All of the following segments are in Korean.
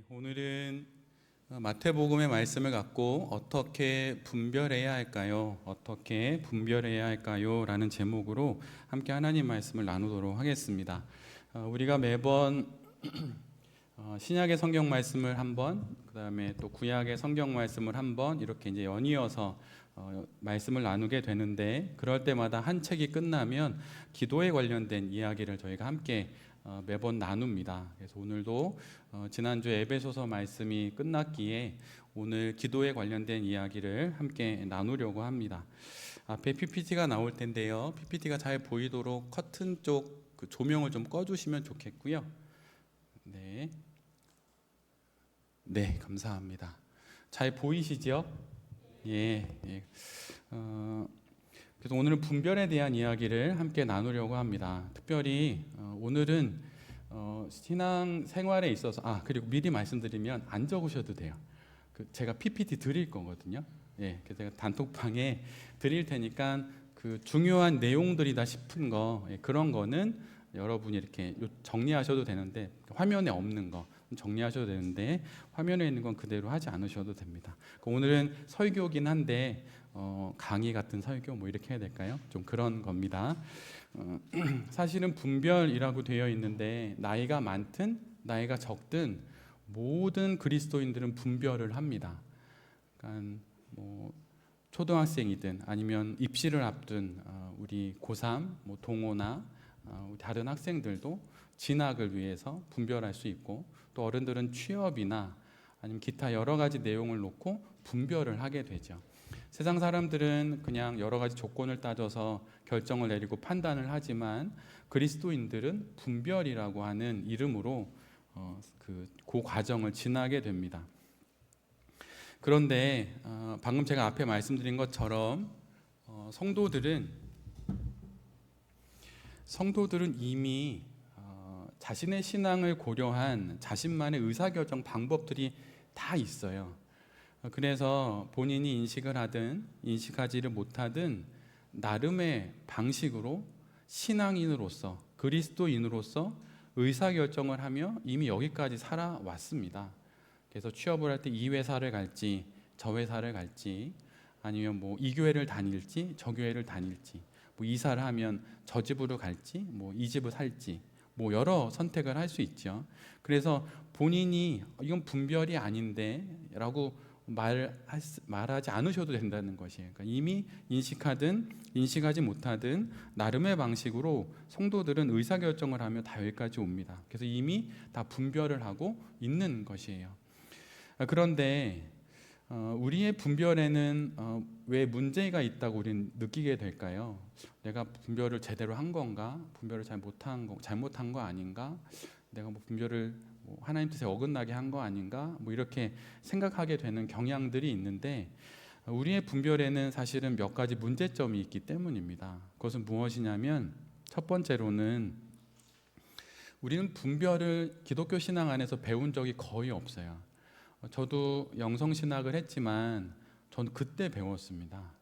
네, 오늘은 마태복음의 말씀을 갖고 어떻게 분별해야 할까요? 어떻게 분별해야 할까요? 라는 제목으로 함께 하나님 말씀을 나누도록 하겠습니다. 우리가 매번 신약의 성경 말씀을 한 번, 그 다음에 또 구약의 성경 말씀을 한 번 이렇게 이제 연이어서 말씀을 나누게 되는데, 그럴 때마다 한 책이 끝나면 기도에 관련된 이야기를 저희가 함께 매번 나눕니다. 그래서 오늘도 지난주 에베소서 말씀이 끝났기에 오늘 기도에 관련된 이야기를 함께 나누려고 합니다. 앞에 PPT가 나올 텐데요. PPT가 잘 보이도록 커튼 쪽 그 조명을 좀 꺼주시면 좋겠고요. 네, 네, 감사합니다. 잘 보이시죠? 예, 예. 그래서 오늘은 분별에 대한 이야기를 함께 나누려고 합니다. 특별히 오늘은 신앙 생활에 있어서 그리고 미리 말씀드리면 안 적으셔도 돼요. 제가 PPT 드릴 거거든요. 예, 그래서 제가 단톡방에 드릴 테니까 그 중요한 내용들이다 싶은 거, 그런 거는 여러분이 이렇게 정리하셔도 되는데, 화면에 없는 거 정리하셔도 되는데 화면에 있는 건 그대로 하지 않으셔도 됩니다. 오늘은 설교긴 한데 강의 같은 설교 뭐 이렇게 해야 될까요? 좀 그런 겁니다. 사실은 분별이라고 되어 있는데, 나이가 많든 나이가 적든 모든 그리스도인들은 분별을 합니다. 그러니까 뭐 초등학생이든 아니면 입시를 앞둔 우리 고3, 뭐 동호나 다른 학생들도 진학을 위해서 분별할 수 있고, 또 어른들은 취업이나 아니면 기타 여러 가지 내용을 놓고 분별을 하게 되죠. 세상 사람들은 그냥 여러 가지 조건을 따져서 결정을 내리고 판단을 하지만, 그리스도인들은 분별이라고 하는 이름으로 그 과정을 지나게 됩니다. 그런데 방금 제가 앞에 말씀드린 것처럼 성도들은 이미 자신의 신앙을 고려한 자신만의 의사결정 방법들이 다 있어요. 그래서 본인이 인식을 하든 인식하지를 못하든 나름의 방식으로 신앙인으로서, 그리스도인으로서 의사결정을 하며 이미 여기까지 살아왔습니다. 그래서 취업을 할 때 이 회사를 갈지 저 회사를 갈지, 아니면 뭐 이 교회를 다닐지 저 교회를 다닐지, 뭐 이사를 하면 저 집으로 갈지 뭐 이 집을 살지, 뭐 여러 선택을 할 수 있죠. 그래서 본인이 이건 분별이 아닌데 라고 말하지 않으셔도 된다는 것이에요. 그러니까 이미 인식하든 인식하지 못하든 나름의 방식으로 성도들은 의사결정을 하며 다 여기까지 옵니다. 그래서 이미 다 분별을 하고 있는 것이에요. 그런데 우리의 분별에는 왜 문제가 있다고 우리는 느끼게 될까요? 내가 분별을 제대로 한 건가? 분별을 잘못한 거 아닌가? 내가 뭐 분별을 하나님 뜻에 어긋나게 한 거 아닌가? 뭐 이렇게 생각하게 되는 경향들이 있는데, 우리의 분별에는 사실은 몇 가지 문제점이 있기 때문입니다. 그것은 무엇이냐면, 첫 번째로는 우리는 분별을 기독교 신앙 안에서 배운 적이 거의 없어요. 저도 영성신학을 했지만 전 그때 배웠습니다.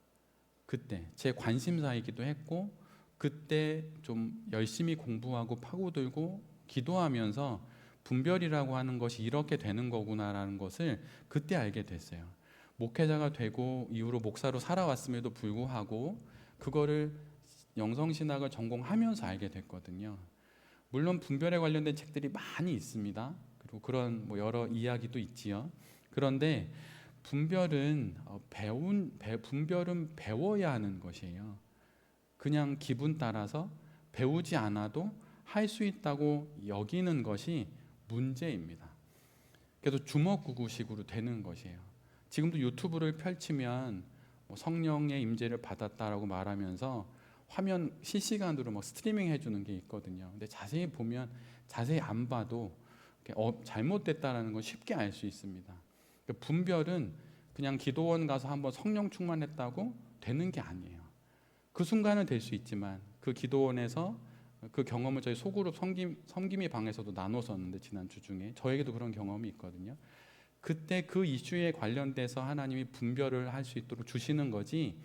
그때 제 관심사이기도 했고, 그때 좀 열심히 공부하고 파고들고 기도하면서 분별이라고 하는 것이 이렇게 되는 거구나라는 것을 그때 알게 됐어요. 목회자가 되고 이후로 목사로 살아왔음에도 불구하고 그거를 영성신학을 전공하면서 알게 됐거든요. 물론 분별에 관련된 책들이 많이 있습니다. 그리고 그런 뭐 여러 이야기도 있지요. 그런데 분별은 분별은 배워야 하는 것이에요. 그냥 기분 따라서 배우지 않아도 할 수 있다고 여기는 것이 문제입니다. 그래서 주먹구구식으로 되는 것이에요. 지금도 유튜브를 펼치면 뭐 성령의 임재를 받았다라고 말하면서 화면 실시간으로 막 스트리밍 해주는 게 있거든요. 근데 자세히 보면, 자세히 안 봐도 잘못됐다라는 걸 쉽게 알 수 있습니다. 그러니까 분별은 그냥 기도원 가서 한번 성령 충만했다고 되는 게 아니에요. 그 순간은 될 수 있지만, 그 기도원에서 그 경험을 저희 소그룹 섬김이 방에서도 나눴었는데, 지난주 중에 저에게도 그런 경험이 있거든요. 그때 그 이슈에 관련돼서 하나님이 분별을 할 수 있도록 주시는 거지,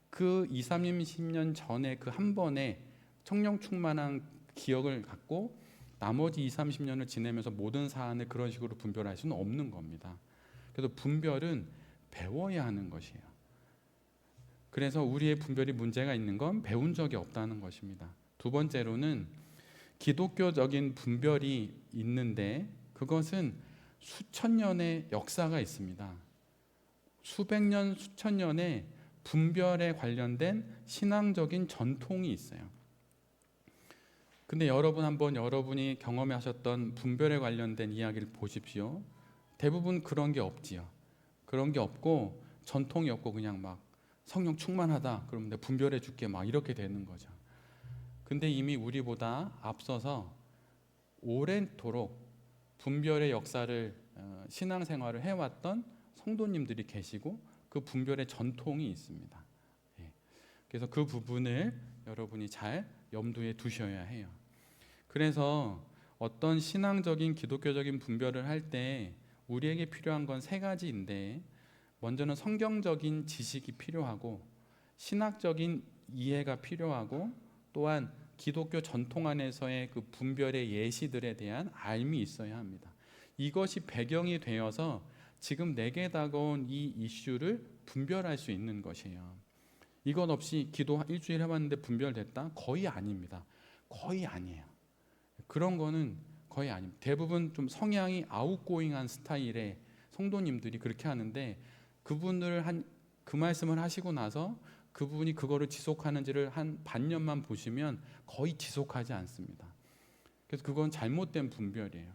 그 20, 30년 전에 그 한 번에 성령 충만한 기억을 갖고 나머지 20, 30년을 지내면서 모든 사안을 그런 식으로 분별할 수는 없는 겁니다. 그래서 분별은 배워야 하는 것이에요. 그래서 우리의 분별이 문제가 있는 건 배운 적이 없다는 것입니다. 두 번째로는 기독교적인 분별이 있는데 그것은 수천 년의 역사가 있습니다. 수백 년, 수천 년의 분별에 관련된 신앙적인 전통이 있어요. 근데 여러분 한번 여러분이 경험하셨던 분별에 관련된 이야기를 보십시오. 대부분 그런 게 없지요. 그런 게 없고 전통이 없고 그냥 막 성령 충만하다 그러면 내가 분별해 줄게 막 이렇게 되는 거죠. 근데 이미 우리보다 앞서서 오랜도록 분별의 역사를 신앙생활을 해왔던 성도님들이 계시고 그 분별의 전통이 있습니다. 그래서 그 부분을 여러분이 잘 염두에 두셔야 해요. 그래서 어떤 신앙적인 기독교적인 분별을 할 때 우리에게 필요한 건 세 가지인데 먼저는 성경적인 지식이 필요하고 신학적인 이해가 필요하고 또한 기독교 전통 안에서의 그 분별의 예시들에 대한 알미 있어야 합니다. 이것이 배경이 되어서 지금 내게 다가온 이 이슈를 분별할 수 있는 것이에요. 이것 없이 기도 일주일 해봤는데 분별됐다? 거의 아닙니다. 거의 아니에요. 그런 거는 거의 아닙니다. 대부분 좀 성향이 아웃고잉한 스타일의 성도님들이 그렇게 하는데 그분을 그 말씀을 하시고 나서 그분이 그거를 지속하는지를 한 반년만 보시면 거의 지속하지 않습니다. 그래서 그건 잘못된 분별이에요.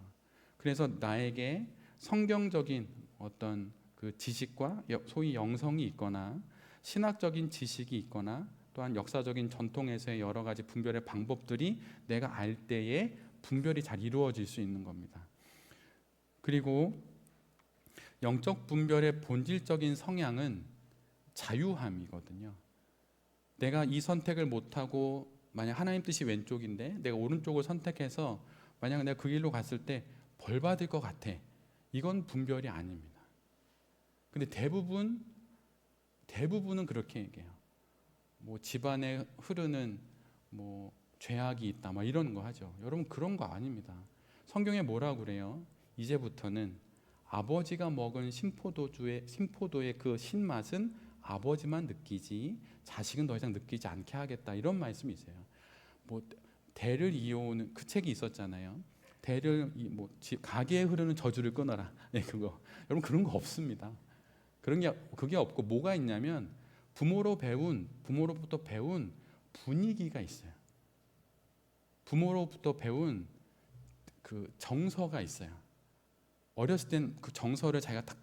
그래서 나에게 성경적인 어떤 그 지식과 소위 영성이 있거나 신학적인 지식이 있거나 또한 역사적인 전통에서의 여러 가지 분별의 방법들이 내가 알 때에 분별이 잘 이루어질 수 있는 겁니다. 그리고 영적 분별의 본질적인 성향은 자유함이거든요. 내가 이 선택을 못하고 만약 하나님 뜻이 왼쪽인데 내가 오른쪽을 선택해서 만약 내가 그 길로 갔을 때 벌 받을 것 같아. 이건 분별이 아닙니다. 근데 대부분은 그렇게 얘기해요. 뭐 집안에 흐르는 뭐 죄악이 있다, 막 이런 거 하죠. 여러분 그런 거 아닙니다. 성경에 뭐라고 그래요? 이제부터는 아버지가 먹은 신포도의 그 신맛은 아버지만 느끼지 자식은 더 이상 느끼지 않게 하겠다, 이런 말씀이 있어요. 뭐 대를 이어오는 그 책이 있었잖아요. 가게에 흐르는 저주를 끊어라. 네, 그거. 여러분 그런 거 없습니다. 그게 없고 뭐가 있냐면 부모로부터 배운 분위기가 있어요. 부모로부터 배운 그 정서가 있어요. 어렸을 땐 그 정서를 자기가 딱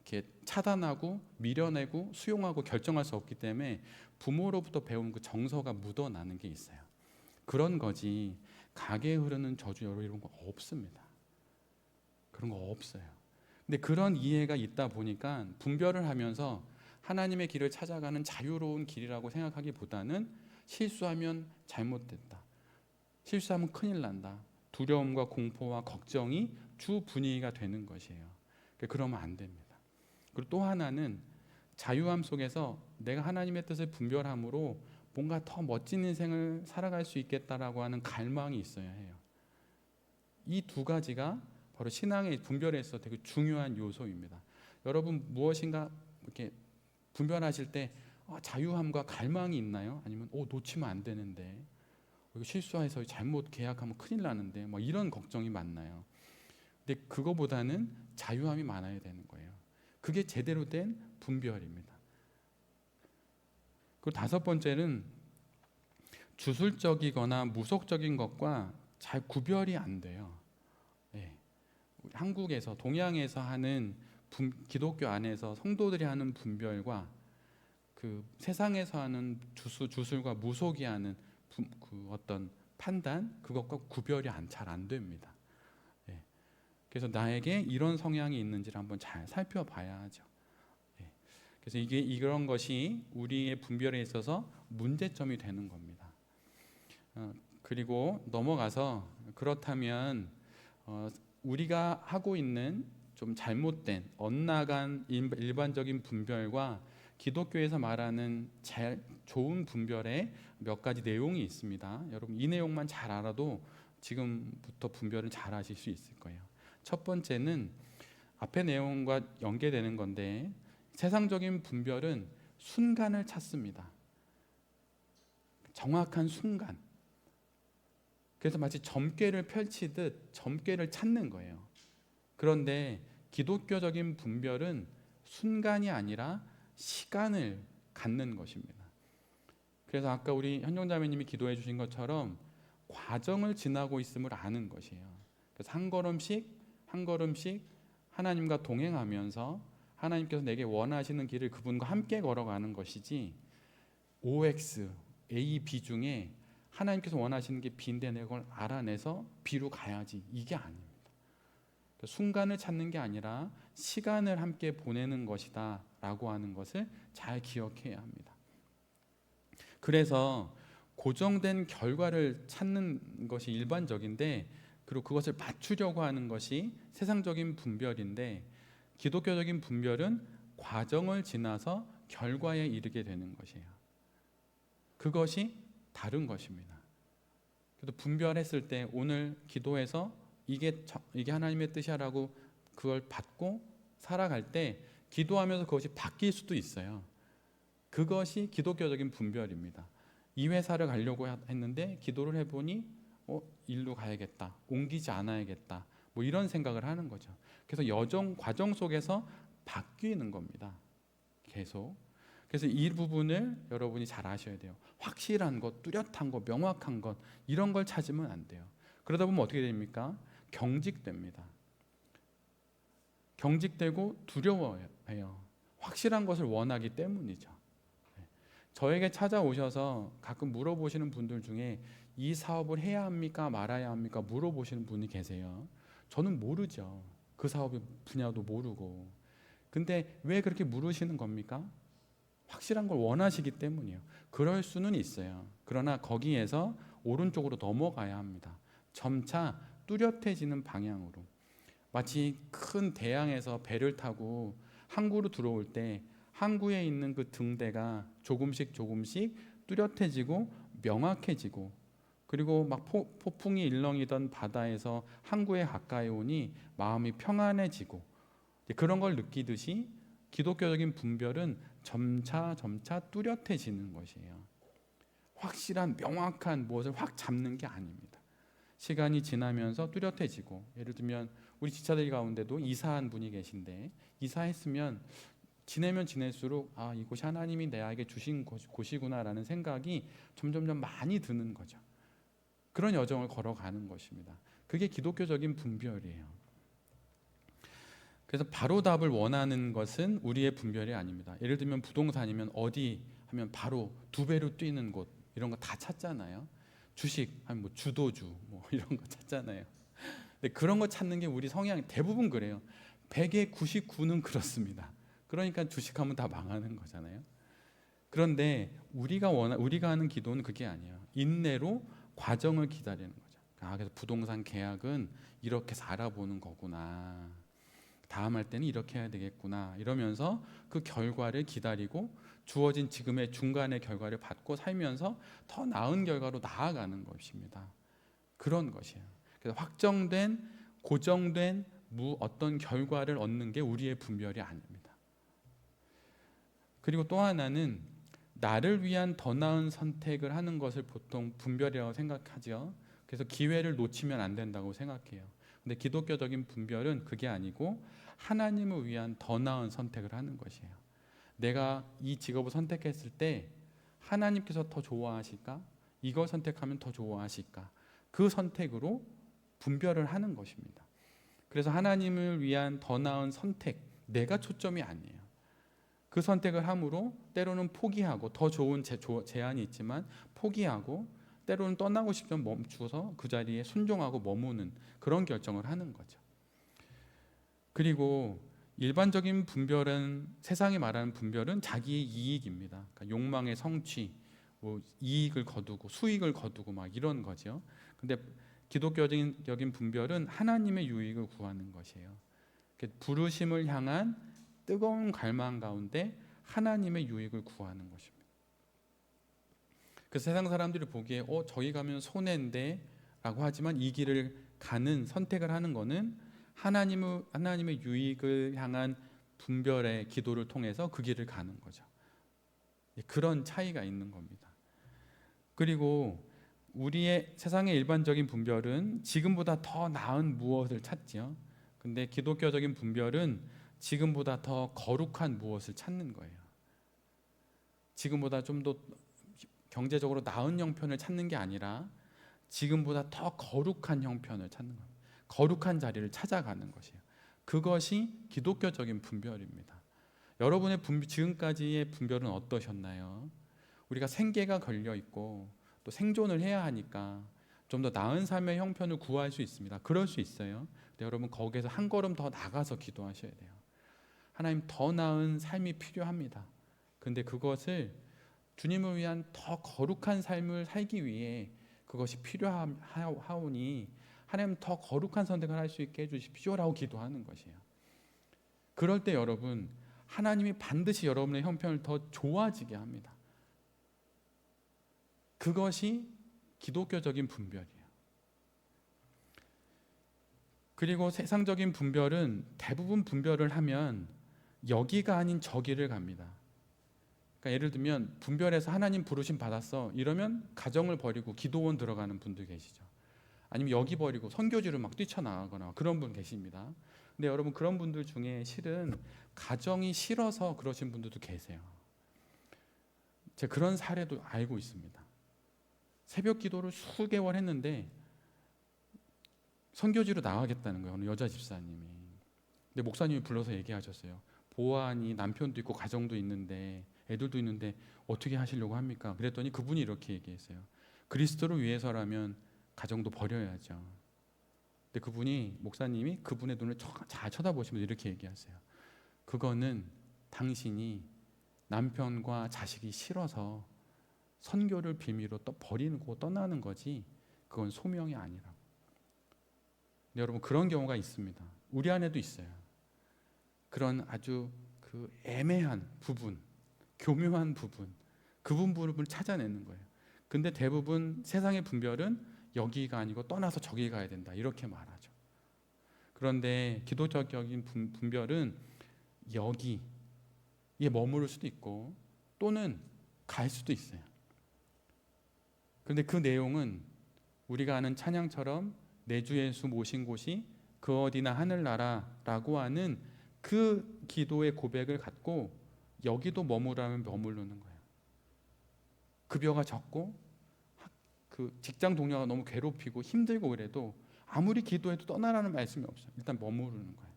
이렇게 차단하고 밀어내고 수용하고 결정할 수 없기 때문에 부모로부터 배운 그 정서가 묻어나는 게 있어요. 그런 거지 가게에 흐르는 저주 이런 거 없습니다. 그런 거 없어요. 근데 그런 이해가 있다 보니까 분별을 하면서 하나님의 길을 찾아가는 자유로운 길이라고 생각하기보다는 실수하면 잘못됐다, 실수하면 큰일 난다, 두려움과 공포와 걱정이 주 분위기가 되는 것이에요. 그러면 안 됩니다. 그리고 또 하나는 자유함 속에서 내가 하나님의 뜻을 분별함으로 뭔가 더 멋진 인생을 살아갈 수 있겠다라고 하는 갈망이 있어야 해요. 이 두 가지가 바로 신앙의 분별에 있어서 되게 중요한 요소입니다. 여러분 무엇인가 이렇게 분별하실 때 자유함과 갈망이 있나요? 아니면 놓치면 안 되는데 이거 실수해서 잘못 계약하면 큰일 나는데 뭐 이런 걱정이 많나요? 근데 그거보다는 자유함이 많아야 되는 거예요. 그게 제대로 된 분별입니다. 그리고 다섯 번째는 주술적이거나 무속적인 것과 잘 구별이 안 돼요. 네. 한국에서 동양에서 하는 기독교 안에서 성도들이 하는 분별과 그 세상에서 하는 주술과 무속이 하는 그 어떤 판단, 그것과 구별이 잘 안 됩니다. 네. 그래서 나에게 이런 성향이 있는지를 한번 잘 살펴봐야 하죠. 네. 그래서 이런 것이 우리의 분별에 있어서 문제점이 되는 겁니다. 그리고 넘어가서 그렇다면 우리가 하고 있는 좀 잘못된 엇나간 일반적인 분별과 기독교에서 말하는 좋은 분별의 몇 가지 내용이 있습니다. 여러분 이 내용만 잘 알아도 지금부터 분별을 잘 하실 수 있을 거예요. 첫 번째는 앞의 내용과 연계되는 건데, 세상적인 분별은 순간을 찾습니다. 정확한 순간. 그래서 마치 점괘를 펼치듯 점괘를 찾는 거예요. 그런데 기독교적인 분별은 순간이 아니라 시간을 갖는 것입니다. 그래서 아까 우리 현종자매님이 기도해 주신 것처럼 과정을 지나고 있음을 아는 것이에요. 그래서 한 걸음씩 한 걸음씩 하나님과 동행하면서 하나님께서 내게 원하시는 길을 그분과 함께 걸어가는 것이지, OX, A, B 중에 하나님께서 원하시는 게 B인데 내가 그걸 알아내서 B로 가야지, 이게 아닙니다. 순간을 찾는 게 아니라 시간을 함께 보내는 것이다 라고 하는 것을 잘 기억해야 합니다. 그래서 고정된 결과를 찾는 것이 일반적인데, 그리고 그것을 맞추려고 하는 것이 세상적인 분별인데, 기독교적인 분별은 과정을 지나서 결과에 이르게 되는 것이에요. 그것이 다른 것입니다. 그래서 분별했을 때 오늘 기도해서 이게 하나님의 뜻이라고 그걸 받고 살아갈 때 기도하면서 그것이 바뀔 수도 있어요. 그것이 기독교적인 분별입니다. 이 회사를 가려고 했는데 기도를 해보니 일로 가야겠다, 옮기지 않아야겠다, 뭐 이런 생각을 하는 거죠. 그래서 과정 속에서 바뀌는 겁니다. 계속. 그래서 이 부분을 여러분이 잘 아셔야 돼요. 확실한 것, 뚜렷한 것, 명확한 것, 이런 걸 찾으면 안 돼요. 그러다 보면 어떻게 됩니까? 경직됩니다. 경직되고 두려워해요. 확실한 것을 원하기 때문이죠. 저에게 찾아오셔서 가끔 물어보시는 분들 중에 이 사업을 해야 합니까 말아야 합니까 물어보시는 분이 계세요. 저는 모르죠. 그 사업의 분야도 모르고. 근데 왜 그렇게 물으시는 겁니까? 확실한 걸 원하시기 때문이에요. 그럴 수는 있어요. 그러나 거기에서 오른쪽으로 넘어가야 합니다. 점차 뚜렷해지는 방향으로. 마치 큰 대양에서 배를 타고 항구로 들어올 때 항구에 있는 그 등대가 조금씩 뚜렷해지고 명확해지고, 그리고 막 폭풍이 일렁이던 바다에서 항구에 가까이 오니 마음이 평안해지고, 그런 걸 느끼듯이 기독교적인 분별은 점차 뚜렷해지는 것이에요. 확실한 명확한 무엇을 확 잡는 게 아닙니다. 시간이 지나면서 뚜렷해지고, 예를 들면 우리 지차들 가운데도 이사한 분이 계신데, 이사했으면 지내면 지낼수록 이곳이 하나님이 내게 주신 곳이구나라는 생각이 점점 많이 드는 거죠. 그런 여정을 걸어가는 것입니다. 그게 기독교적인 분별이에요. 그래서 바로 답을 원하는 것은 우리의 분별이 아닙니다. 예를 들면 부동산이면 어디 하면 바로 2배로 뛰는 곳, 이런 거 다 찾잖아요. 주식 하면 뭐 주도주 뭐 이런 거 찾잖아요. 근데 그런 거 찾는 게 우리 성향이 대부분 그래요. 100에 99는 그렇습니다. 그러니까 주식하면 다 망하는 거잖아요. 그런데 우리가 하는 기도는 그게 아니에요. 인내로 과정을 기다리는 거죠. 그래서 부동산 계약은 이렇게 살아보는 거구나, 다음 할 때는 이렇게 해야 되겠구나, 이러면서 그 결과를 기다리고 주어진 지금의 중간의 결과를 받고 살면서 더 나은 결과로 나아가는 것입니다. 그런 것이에요. 그래서 확정된, 고정된 어떤 결과를 얻는 게 우리의 분별이 아닙니다. 그리고 또 하나는 나를 위한 더 나은 선택을 하는 것을 보통 분별이라고 생각하죠. 그래서 기회를 놓치면 안 된다고 생각해요. 근데 기독교적인 분별은 그게 아니고 하나님을 위한 더 나은 선택을 하는 것이에요. 내가 이 직업을 선택했을 때 하나님께서 더 좋아하실까? 이걸 선택하면 더 좋아하실까? 그 선택으로 분별을 하는 것입니다. 그래서 하나님을 위한 더 나은 선택, 내가 초점이 아니에요. 그 선택을 함으로 때로는 포기하고, 더 좋은 제안이 있지만 포기하고, 때로는 떠나고 싶으면 멈추어서 그 자리에 순종하고 머무는 그런 결정을 하는 거죠. 그리고 일반적인 분별은, 세상이 말하는 분별은 자기의 이익입니다. 그러니까 욕망의 성취, 뭐 이익을 거두고 수익을 거두고 막 이런 거죠. 근데 기독교적인 분별은 하나님의 유익을 구하는 것이에요. 부르심을 향한 뜨거운 갈망 가운데 하나님의 유익을 구하는 것입니다. 그 세상 사람들이 보기에 저기 가면 손해인데 하지만 이 길을 가는 선택을 하는 것은 하나님의 유익을 향한 분별의 기도를 통해서 그 길을 가는 거죠. 그런 차이가 있는 겁니다. 그리고 우리의 세상의 일반적인 분별은 지금보다 더 나은 무엇을 찾지요. 근데 기독교적인 분별은 지금보다 더 거룩한 무엇을 찾는 거예요. 지금보다 좀 더 경제적으로 나은 형편을 찾는 게 아니라 지금보다 더 거룩한 형편을 찾는 겁니다. 거룩한 자리를 찾아가는 것이에요. 그것이 기독교적인 분별입니다. 여러분의 지금까지의 분별은 어떠셨나요? 우리가 생계가 걸려 있고 또 생존을 해야 하니까 좀 더 나은 삶의 형편을 구할 수 있습니다. 그럴 수 있어요. 근데 여러분 거기에서 한 걸음 더 나가서 기도하셔야 돼요. 하나님, 더 나은 삶이 필요합니다. 근데 그것을 주님을 위한 더 거룩한 삶을 살기 위해 그것이 필요하오니 하나님 더 거룩한 선택을 할 수 있게 해주십시오라고 기도하는 것이에요. 그럴 때 여러분, 하나님이 반드시 여러분의 형편을 더 좋아지게 합니다. 그것이 기독교적인 분별이에요. 그리고 세상적인 분별은 대부분 분별을 하면 여기가 아닌 저기를 갑니다. 그러니까 예를 들면 분별해서 하나님 부르심 받았어 이러면 가정을 버리고 기도원 들어가는 분들 계시죠. 아니면 여기 버리고 선교지로 막 뛰쳐나가거나 그런 분 계십니다. 근데 여러분, 그런 분들 중에 실은 가정이 싫어서 그러신 분들도 계세요. 제가 그런 사례도 알고 있습니다. 새벽 기도를 수개월 했는데 선교지로 나가겠다는 거예요. 어느 여자 집사님이. 근데 목사님이 불러서 얘기하셨어요. 보아하니 남편도 있고 가정도 있는데 애들도 있는데 어떻게 하시려고 합니까? 그랬더니 그분이 이렇게 얘기했어요. 그리스도를 위해서라면 가정도 버려야죠. 근데 그분이, 목사님이 그분의 눈을 잘 쳐다보시면서 이렇게 얘기하세요. 그거는 당신이 남편과 자식이 싫어서 선교를 빌미로 버리고 떠나는 거지 그건 소명이 아니라고. 근데 여러분, 그런 경우가 있습니다. 우리 안에도 있어요. 그런 아주 그 애매한 부분, 교묘한 부분, 그 부분을 찾아내는 거예요. 근데 대부분 세상의 분별은 여기가 아니고 떠나서 저기 가야 된다 이렇게 말하죠. 그런데 기독적인 분별은 여기에 머무를 수도 있고 또는 갈 수도 있어요. 그런데 그 내용은 우리가 아는 찬양처럼 내 주 예수 모신 곳이 그 어디나 하늘나라라고 하는 그 기도의 고백을 갖고 여기도 머무르면 머무르는 거예요. 급여가 적고 그 직장 동료가 너무 괴롭히고 힘들고 그래도 아무리 기도해도 떠나라는 말씀이 없어요. 일단 머무르는 거예요.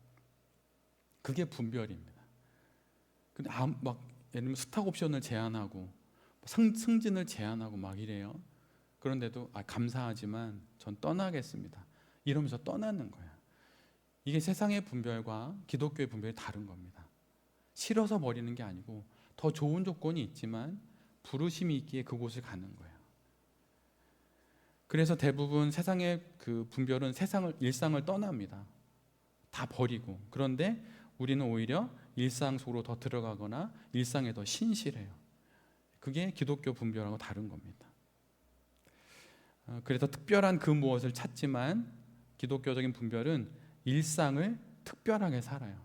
그게 분별입니다. 근데 막 예를 들면 스탁 옵션을 제한하고 승진을 제한하고 막 이래요. 그런데도 감사하지만 전 떠나겠습니다 이러면서 떠나는 거예요. 이게 세상의 분별과 기독교의 분별이 다른 겁니다. 싫어서 버리는 게 아니고 더 좋은 조건이 있지만 부르심이 있기에 그곳을 가는 거예요. 그래서 대부분 세상의 그 분별은 일상을 떠납니다. 다 버리고. 그런데 우리는 오히려 일상 속으로 더 들어가거나 일상에 더 신실해요. 그게 기독교 분별하고 다른 겁니다. 그래서 특별한 그 무엇을 찾지만 기독교적인 분별은 일상을 특별하게 살아요.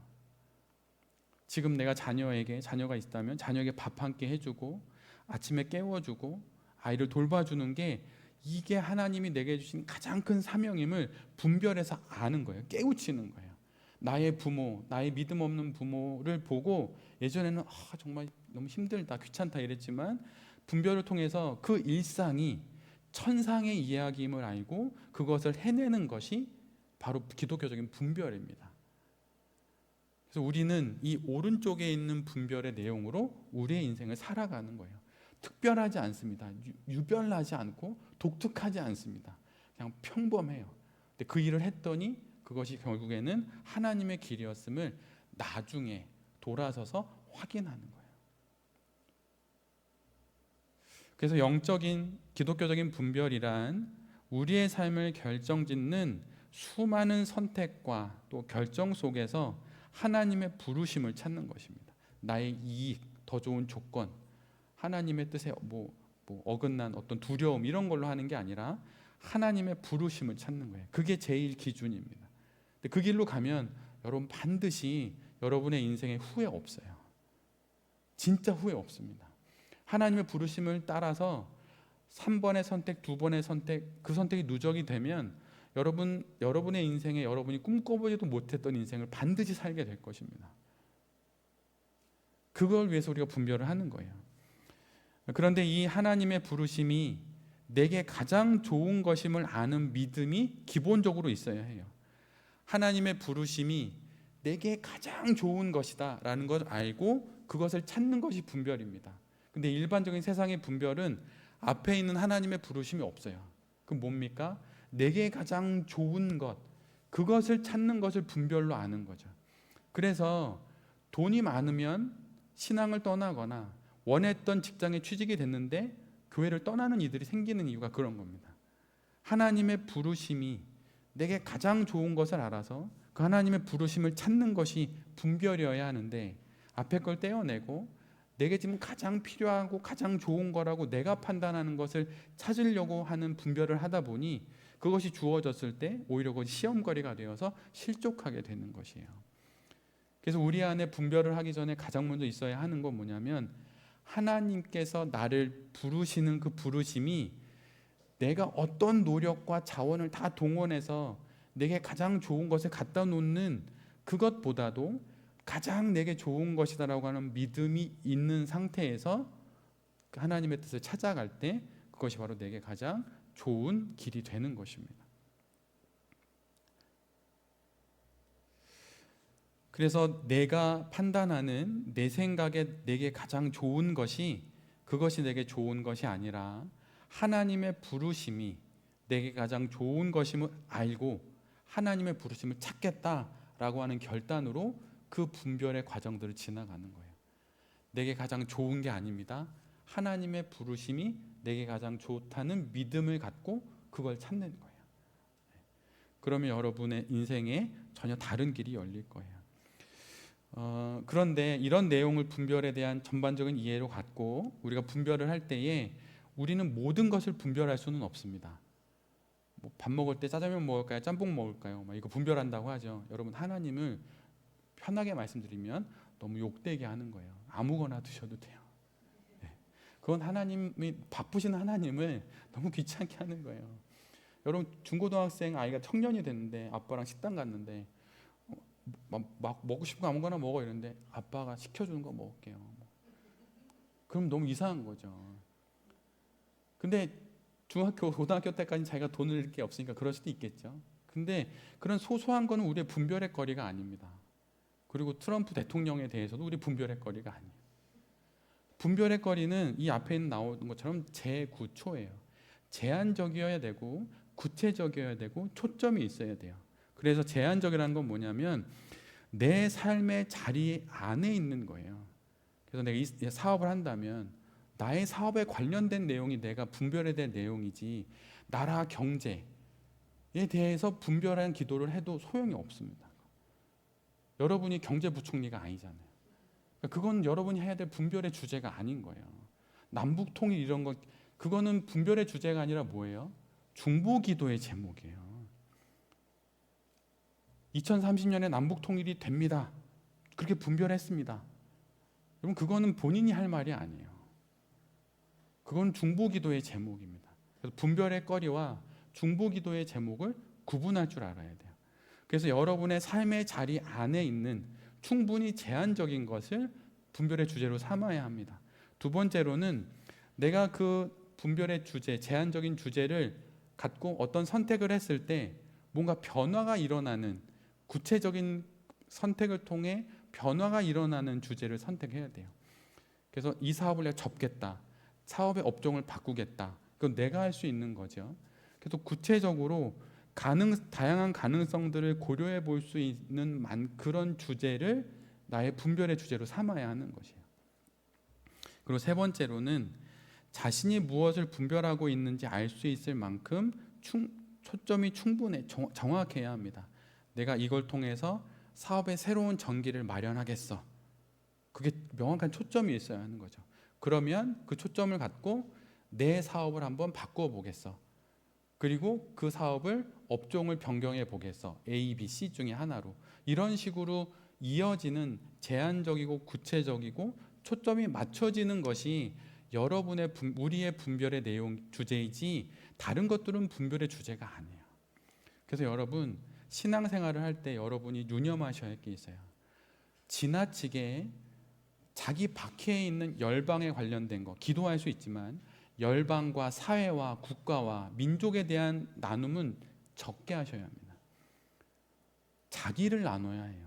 지금 내가 자녀가 있다면 자녀에게 밥 한 끼 해주고 아침에 깨워주고 아이를 돌봐주는 게 이게 하나님이 내게 주신 가장 큰 사명임을 분별해서 아는 거예요. 깨우치는 거예요. 나의 부모, 나의 믿음 없는 부모를 보고 예전에는 정말 너무 힘들다, 귀찮다 이랬지만 분별을 통해서 그 일상이 천상의 이야기임을 알고 그것을 해내는 것이 바로 기독교적인 분별입니다. 그래서 우리는 이 오른쪽에 있는 분별의 내용으로 우리의 인생을 살아가는 거예요. 특별하지 않습니다. 유별나지 않고 독특하지 않습니다. 그냥 평범해요. 근데 그 일을 했더니 그것이 결국에는 하나님의 길이었음을 나중에 돌아서서 확인하는 거예요. 그래서 영적인 기독교적인 분별이란 우리의 삶을 결정짓는 수많은 선택과 또 결정 속에서 하나님의 부르심을 찾는 것입니다. 나의 이익, 더 좋은 조건, 하나님의 뜻에 어긋난 어떤 두려움 이런 걸로 하는 게 아니라 하나님의 부르심을 찾는 거예요. 그게 제일 기준입니다. 근데 그 길로 가면 여러분 반드시 여러분의 인생에 후회 없어요. 진짜 후회 없습니다. 하나님의 부르심을 따라서 3번의 선택, 2번의 선택, 그 선택이 누적이 되면 여러분의 인생에 여러분이 꿈꿔보지도 못했던 인생을 반드시 살게 될 것입니다. 그걸 위해서 우리가 분별을 하는 거예요. 그런데 이 하나님의 부르심이 내게 가장 좋은 것임을 아는 믿음이 기본적으로 있어야 해요. 하나님의 부르심이 내게 가장 좋은 것이다 라는 걸 알고 그것을 찾는 것이 분별입니다. 근데 일반적인 세상의 분별은 앞에 있는 하나님의 부르심이 없어요. 그럼 뭡니까? 내게 가장 좋은 것, 그것을 찾는 것을 분별로 아는 거죠. 그래서 돈이 많으면 신앙을 떠나거나 원했던 직장에 취직이 됐는데 교회를 떠나는 이들이 생기는 이유가 그런 겁니다. 하나님의 부르심이 내게 가장 좋은 것을 알아서 그 하나님의 부르심을 찾는 것이 분별이어야 하는데 앞에 걸 떼어내고 내게 지금 가장 필요하고 가장 좋은 거라고 내가 판단하는 것을 찾으려고 하는 분별을 하다 보니 그것이 주어졌을 때 오히려 그것이 시험거리가 되어서 실족하게 되는 것이에요. 그래서 우리 안에 분별을 하기 전에 가장 먼저 있어야 하는 건 뭐냐면 하나님께서 나를 부르시는 그 부르심이 내가 어떤 노력과 자원을 다 동원해서 내게 가장 좋은 것을 갖다 놓는 그것보다도 가장 내게 좋은 것이다라고 하는 믿음이 있는 상태에서 하나님의 뜻을 찾아갈 때 그것이 바로 내게 가장 좋은 길이 되는 것입니다. 그래서 내가 판단하는 내 생각에 내게 가장 좋은 것이 그것이 내게 좋은 것이 아니라 하나님의 부르심이 내게 가장 좋은 것임을 알고 하나님의 부르심을 찾겠다라고 하는 결단으로 그 분별의 과정들을 지나가는 거예요. 내게 가장 좋은 게 아닙니다. 하나님의 부르심이 내게 가장 좋다는 믿음을 갖고 그걸 찾는 거예요. 그러면 여러분의 인생에 전혀 다른 길이 열릴 거예요. 그런데 이런 내용을 분별에 대한 전반적인 이해로 갖고 우리가 분별을 할 때에 우리는 모든 것을 분별할 수는 없습니다. 뭐 밥 먹을 때 짜장면 먹을까요? 짬뽕 먹을까요? 이거 분별한다고 하죠. 여러분 하나님을 편하게 말씀드리면 너무 욕되게 하는 거예요. 아무거나 드셔도 돼요. 그건 하나님이 바쁘신 하나님을 너무 귀찮게 하는 거예요. 여러분 중고등학생 아이가 청년이 됐는데 아빠랑 식당 갔는데 막 먹고 싶은 거 아무거나 먹어 이러는데 아빠가 시켜주는 거 먹을게요. 그럼 너무 이상한 거죠. 근데 중학교, 고등학교 때까지 자기가 돈을 낼 게 없으니까 그럴 수도 있겠죠. 근데 그런 소소한 거는 우리의 분별의 거리가 아닙니다. 그리고 트럼프 대통령에 대해서도 우리 분별의 거리가 아니에요. 분별의 거리는 이 앞에 있는 나오는 것처럼 제구초예요. 제한적이어야 되고 구체적이어야 되고 초점이 있어야 돼요. 그래서 제한적이라는 건 뭐냐면 내 삶의 자리 안에 있는 거예요. 그래서 내가 이 사업을 한다면 나의 사업에 관련된 내용이 내가 분별해야 될 내용이지 나라 경제에 대해서 분별한 기도를 해도 소용이 없습니다. 여러분이 경제부총리가 아니잖아요. 그건 여러분이 해야 될 분별의 주제가 아닌 거예요. 남북 통일 이런 거 그거는 분별의 주제가 아니라 뭐예요? 중보기도의 제목이에요. 2030년에 남북 통일이 됩니다. 그렇게 분별했습니다. 여러분 그거는 본인이 할 말이 아니에요. 그건 중보기도의 제목입니다. 그래서 분별의 거리와 중보기도의 제목을 구분할 줄 알아야 돼요. 그래서 여러분의 삶의 자리 안에 있는 충분히 제한적인 것을 분별의 주제로 삼아야 합니다. 두 번째로는 내가 그 분별의 주제, 제한적인 주제를 갖고 어떤 선택을 했을 때 뭔가 변화가 일어나는 구체적인 선택을 통해 변화가 일어나는 주제를 선택해야 돼요. 그래서 이 사업을 내가 접겠다. 사업의 업종을 바꾸겠다. 그건 내가 할 수 있는 거죠. 그래서 구체적으로 다양한 가능성들을 고려해 볼 수 있는 그런 주제를 나의 분별의 주제로 삼아야 하는 것이에요. 그리고 세 번째로는 자신이 무엇을 분별하고 있는지 알 수 있을 만큼 초점이 충분해 정확해야 합니다. 내가 이걸 통해서 사업의 새로운 전기를 마련하겠어. 그게 명확한 초점이 있어야 하는 거죠. 그러면 그 초점을 갖고 내 사업을 한번 바꾸어 보겠어. 그리고 그 사업을 업종을 변경해 보겠어. A, B, C 중에 하나로. 이런 식으로 이어지는 제한적이고 구체적이고 초점이 맞춰지는 것이 여러분의 우리의 분별의 내용 주제이지 다른 것들은 분별의 주제가 아니에요. 그래서 여러분 신앙생활을 할 때 여러분이 유념하셔야 할 게 있어요. 지나치게 자기 박해에 있는 열방에 관련된 거 기도할 수 있지만 열방과 사회와 국가와 민족에 대한 나눔은 적게 하셔야 합니다. 자기를 나눠야 해요.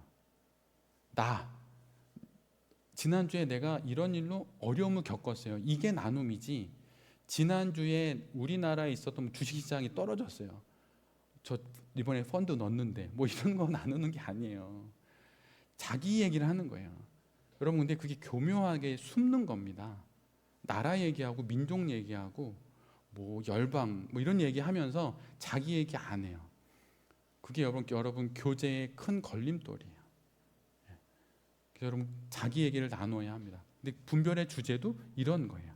지난주에 내가 이런 일로 어려움을 겪었어요. 이게 나눔이지. 지난주에 우리나라에 있었던 주식시장이 떨어졌어요. 저 이번에 펀드 넣었는데 뭐 이런 거 나누는 게 아니에요. 자기 얘기를 하는 거예요. 여러분 근데 그게 교묘하게 숨는 겁니다. 나라 얘기하고 민족 얘기하고 뭐 열방 뭐 이런 얘기하면서 자기 얘기 안 해요. 그게 여러분 교제의 큰 걸림돌이에요. 그래서 여러분 자기 얘기를 나눠야 합니다. 근데 분별의 주제도 이런 거예요.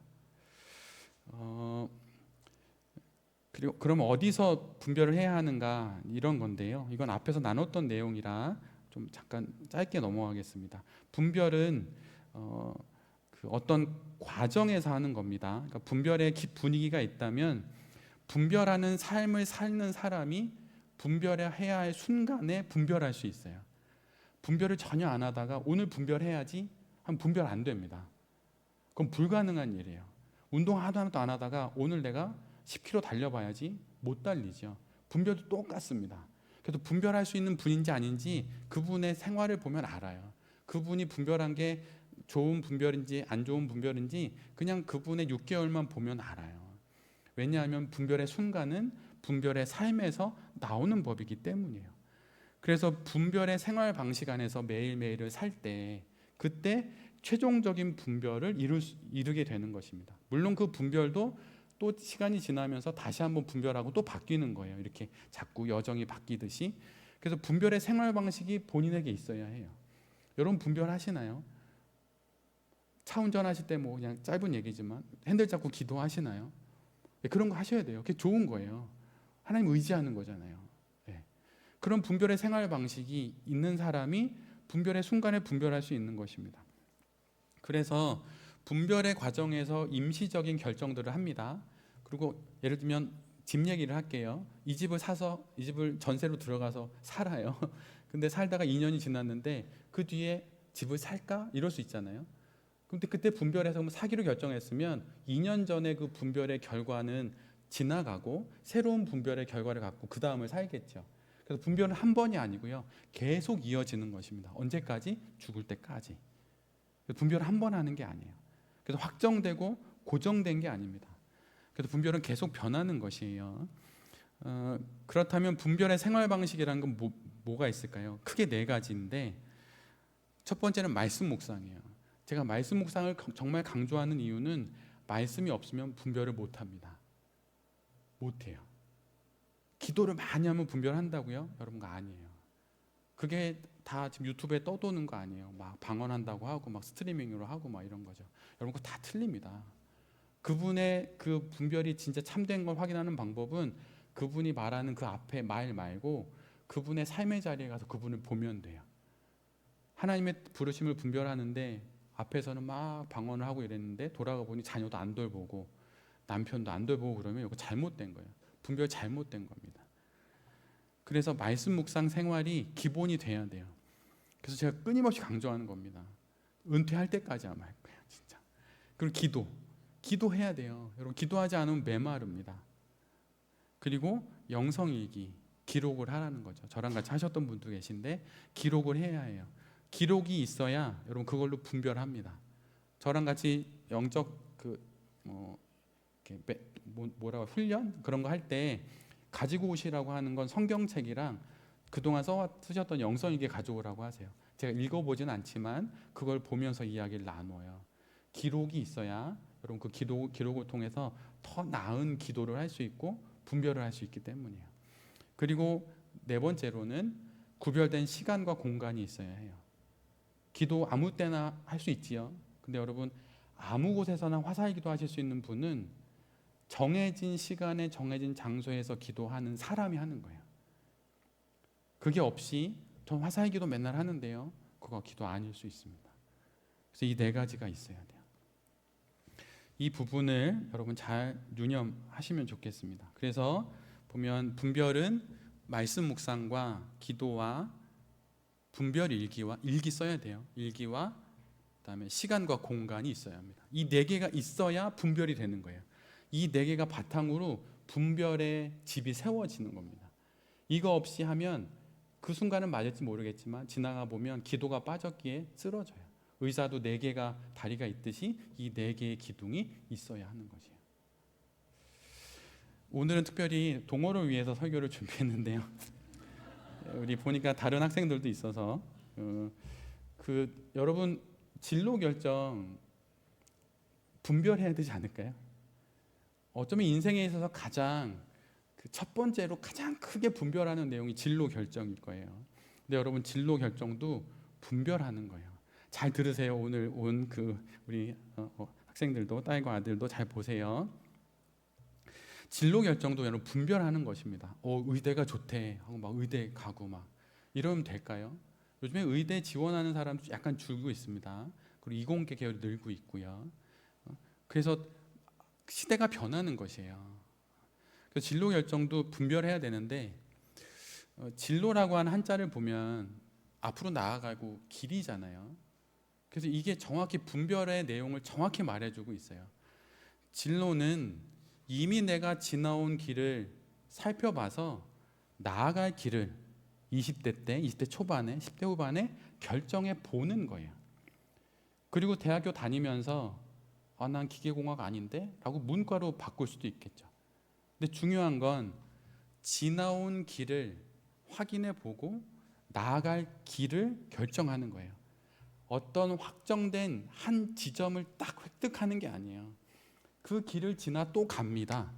그리고 그럼 어디서 분별을 해야 하는가 이런 건데요. 이건 앞에서 나눴던 내용이라 좀 잠깐 짧게 넘어가겠습니다. 분별은 그 어떤 과정에서 하는 겁니다. 그러니까 분별의 분위기가 있다면 분별하는 삶을 사는 사람이 분별해야 할 순간에 분별할 수 있어요. 분별을 전혀 안 하다가 오늘 분별해야지 하면 분별 안 됩니다. 그건 불가능한 일이에요. 운동 하나도 안 하다가 오늘 내가 10km 달려봐야지 못 달리죠. 분별도 똑같습니다. 그래서 분별할 수 있는 분인지 아닌지 그분의 생활을 보면 알아요. 그분이 분별한 게 좋은 분별인지 안 좋은 분별인지 그냥 그분의 6개월만 보면 알아요. 왜냐하면 분별의 순간은 분별의 삶에서 나오는 법이기 때문이에요. 그래서 분별의 생활 방식 안에서 매일매일을 살 때 그때 최종적인 분별을 이루게 되는 것입니다. 물론 그 분별도 또 시간이 지나면서 다시 한번 분별하고 또 바뀌는 거예요. 이렇게 자꾸 여정이 바뀌듯이. 그래서 분별의 생활 방식이 본인에게 있어야 해요. 여러분 분별하시나요? 차 운전하실 때 뭐 그냥 짧은 얘기지만 핸들 잡고 기도하시나요? 네, 그런 거 하셔야 돼요. 그게 좋은 거예요. 하나님 의지하는 거잖아요. 네. 그런 분별의 생활 방식이 있는 사람이 분별의 순간에 분별할 수 있는 것입니다. 그래서 분별의 과정에서 임시적인 결정들을 합니다. 그리고 예를 들면 집 얘기를 할게요. 이 집을 사서 이 집을 전세로 들어가서 살아요. 근데 살다가 2년이 지났는데 그 뒤에 집을 살까? 이럴 수 있잖아요. 근데 그때 분별해서 사기로 결정했으면 2년 전에 그 분별의 결과는 지나가고 새로운 분별의 결과를 갖고 그 다음을 살겠죠. 그래서 분별은 한 번이 아니고요. 계속 이어지는 것입니다. 언제까지? 죽을 때까지. 분별을 한 번 하는 게 아니에요. 그래서 확정되고 고정된 게 아닙니다. 그래서 분별은 계속 변하는 것이에요. 그렇다면 분별의 생활 방식이라는 건 뭐가 있을까요? 크게 4가지인데 첫 번째는 말씀 묵상이에요. 제가 말씀 묵상을 정말 강조하는 이유는 말씀이 없으면 분별을 못합니다. 못해요. 기도를 많이 하면 분별한다고요? 여러분 거 아니에요. 그게 다 지금 유튜브에 떠도는 거 아니에요. 막 방언한다고 하고 막 스트리밍으로 하고 막 이런 거죠. 여러분 그거 다 틀립니다. 그분의 그 분별이 진짜 참된 걸 확인하는 방법은 그분이 말하는 그 앞에 말 말고 그분의 삶의 자리에 가서 그분을 보면 돼요. 하나님의 부르심을 분별하는데 앞에서는 막 방언을 하고 이랬는데 돌아가 보니 자녀도 안 돌보고 남편도 안 돌보고 그러면 이거 잘못된 거예요. 분별 잘못된 겁니다. 그래서 말씀 묵상 생활이 기본이 돼야 돼요. 그래서 제가 끊임없이 강조하는 겁니다. 은퇴할 때까지 아마 할 거예요, 진짜. 그리고 기도해야 돼요. 여러분 기도하지 않으면 메마릅니다. 그리고 영성일기, 기록을 하라는 거죠. 저랑 같이 하셨던 분도 계신데 기록을 해야 해요. 기록이 있어야 여러분 그걸로 분별합니다. 저랑 같이 영적 뭐라고 훈련 그런 거 할 때 가지고 오시라고 하는 건 성경책이랑 그동안 쓰셨던 영성일기 가져오라고 하세요. 제가 읽어보진 않지만 그걸 보면서 이야기를 나눠요. 기록이 있어야 여러분 그 기록을 통해서 더 나은 기도를 할 수 있고 분별을 할 수 있기 때문이에요. 그리고 4번째로는 구별된 시간과 공간이 있어야 해요. 기도 아무 때나 할 수 있지요. 근데 여러분 아무 곳에서나 화살기도 하실 수 있는 분은 정해진 시간에 정해진 장소에서 기도하는 사람이 하는 거예요. 그게 없이 전 화사의 기도 맨날 하는데요, 그거 기도 아닐 수 있습니다. 그래서 이 네 가지가 있어야 돼요. 이 부분을 여러분 잘 유념하시면 좋겠습니다. 그래서 보면 분별은 말씀 묵상과 기도와 분별 일기와 일기 써야 돼요. 일기와 그다음에 시간과 공간이 있어야 합니다. 이 네 개가 있어야 분별이 되는 거예요. 이 네 개가 바탕으로 분별의 집이 세워지는 겁니다. 이거 없이 하면 그 순간은 맞을지 모르겠지만 지나가 보면 기도가 빠졌기에 쓰러져요. 의자도 네 개가 다리가 있듯이 이 네 개의 기둥이 있어야 하는 것이에요. 오늘은 특별히 동호를 위해서 설교를 준비했는데요. 우리 보니까 다른 학생들도 있어서 여러분 진로 결정 분별해야 되지 않을까요? 어쩌면 인생에 있어서 가장 첫 번째로 가장 크게 분별하는 내용이 진로 결정일 거예요. 근데 여러분 진로 결정도 분별하는 거예요. 잘 들으세요. 오늘 온 우리 학생들도 딸과 아들도 잘 보세요. 진로 결정도 여러분 분별하는 것입니다. 의대가 좋대 하고 막 의대 가고 막 이러면 될까요? 요즘에 의대 지원하는 사람도 약간 줄고 있습니다. 그리고 이공계 계열이 늘고 있고요. 그래서 시대가 변하는 것이에요. 그래서 진로 결정도 분별해야 되는데 진로라고 하는 한자를 보면 앞으로 나아가고 길이잖아요. 그래서 이게 정확히 분별의 내용을 정확히 말해주고 있어요. 진로는 이미 내가 지나온 길을 살펴봐서 나아갈 길을 20대 때, 20대 초반에, 10대 후반에 결정해 보는 거예요. 그리고 대학교 다니면서 난 기계공학 아닌데? 라고 문과로 바꿀 수도 있겠죠. 근데 중요한 건 지나온 길을 확인해 보고 나아갈 길을 결정하는 거예요. 어떤 확정된 한 지점을 딱 획득하는 게 아니에요. 그 길을 지나 또 갑니다.